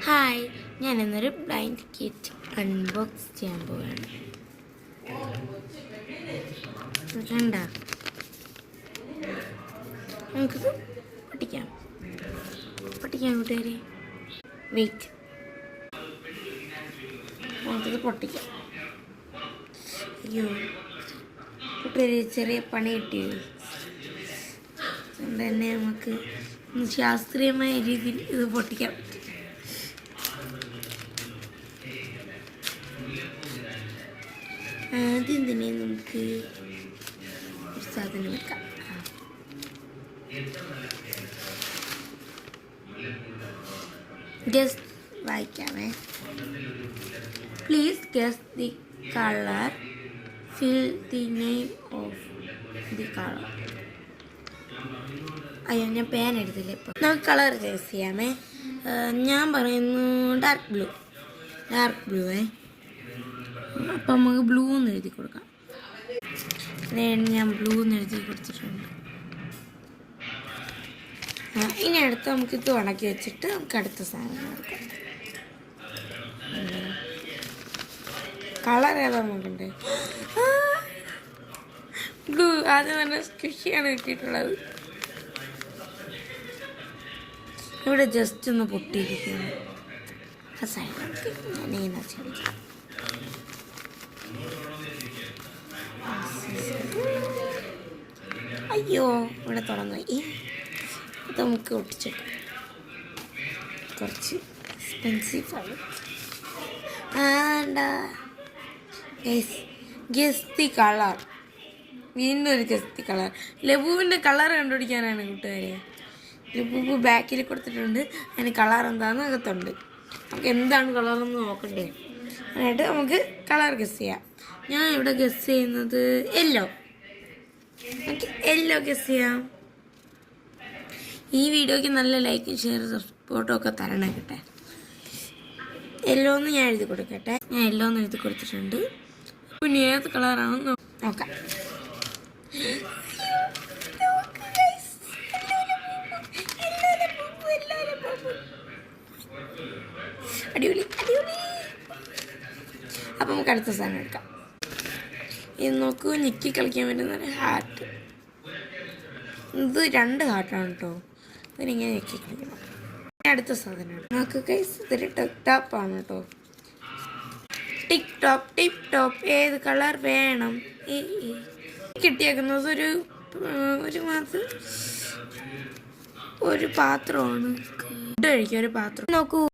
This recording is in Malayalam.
ഹായ്, ഞാനിന്നൊരു ബ്ലൈൻഡ് കിറ്റ് അൺബോക്സ് ചെയ്യാൻ പോവുകയാണ്. കണ്ട നമുക്കിത് പൊട്ടിക്കാം കൂട്ടുകാരെ. വെയിറ്റ്, നമുക്കിത് പൊട്ടിക്കാം. അയ്യോ കൂട്ടുകാരെ, ചെറിയ പണി കിട്ടിയോ? അതുകൊണ്ട് തന്നെ നമുക്ക് ശാസ്ത്രീയമായ രീതിയിൽ ഇത് പൊട്ടിക്കാം. ആദ്യം തന്നെ നമുക്ക് ഒരു സാധനം വെക്കാം. ഗസ് വായിക്കാമേ. Please guess the colour, fill the name of the colour. അയ്യോ, ഞാൻ പേൻ എടുത്തില്ല. ഇപ്പോൾ നമുക്ക് കളർ ഗസ് ചെയ്യാമേ. ഞാൻ പറയുന്നു ഡാർക്ക് ബ്ലൂ. അപ്പം നമുക്ക് ബ്ലൂ എന്ന് എഴുതി കൊടുക്കാം. ഞാൻ ബ്ലൂ എന്ന് എഴുതി കൊടുത്തിട്ടുണ്ട്. ഇനി അടുത്ത് നമുക്ക് ഇത് ഉണക്കി വെച്ചിട്ട് നമുക്ക് അടുത്ത സാധനം കൊടുക്കാം. കളർ ഏതാ നോക്കണ്ടേ? ബ്ലൂ. ആദ്യം തന്നെ സ്ക്വിഷിയാണ് കിട്ടിയിട്ടുള്ളത്. ഇവിടെ ജസ്റ്റ് ഒന്ന് പൊട്ടിയിരിക്കുന്നു. ആ സൈഡിലേക്ക് ഞാൻ ഇങ്ങനെ ചെടിക്കാം. അയ്യോ, ഇവിടെ തുറന്നു. ഇത് നമുക്ക് ഒട്ടിച്ചിട്ട് കുറച്ച് എക്സ്പെൻസീവാണ്. Guess the colour. വീണ്ടും ഒരു ഗസ് ദി കളർ. ലബുവിൻ്റെ കളർ കണ്ടുപിടിക്കാനാണ് കൂട്ടുകാരെ. ലബു ബാക്കിൽ കൊടുത്തിട്ടുണ്ട്. അതിന് കളർ എന്താണെന്ന് അകത്തുണ്ട്. നമുക്ക് എന്താണ് കളറെന്ന് നോക്കണ്ടേ? എന്നിട്ട് നമുക്ക് കളർ ഗസ് ചെയ്യാം. ഞാൻ ഇവിടെ ഗസ് ചെയ്യുന്നത് യെല്ലോ. നമുക്ക് യെല്ലോ ഗസ് ചെയ്യാം. ഈ വീഡിയോയ്ക്ക് നല്ല ലൈക്കും ഷെയർ സപ്പോർട്ടും ഒക്കെ തരണം കേട്ടെ. യെല്ലോ എന്ന് ഞാൻ എഴുതി കൊടുക്കട്ടെ. ഞാൻ യെല്ലോ എന്ന് എഴുതി കൊടുത്തിട്ടുണ്ട്. പിന്നെ ഏത് കളറാണെന്ന് നോക്കാം. അടിപൊളി. അപ്പം നമുക്ക് അടുത്ത സാധനം എടുക്കാം. ഇത് നോക്കൂ, ഞെക്കി കളിക്കാൻ പറ്റുന്ന ഹാർട്ട്. ഇത് 2 ഹാർട്ടാണ് കേട്ടോ. ഇതിനിങ്ങനെ ഞെക്കി കളിക്കണം. അടുത്ത സാധനമാണ്. നമുക്ക് ഗൈസ് ഇതൊരു ടിക് ടോപ്പാണ് കേട്ടോ. ടിക് ടോപ്പ് ഏത് കളർ വേണം? കിട്ടിയേക്കുന്നത് ഒരു പാത്രമാണ്. ഫുഡ് കഴിക്കാൻ ഒരു പാത്രം. നോക്കൂ,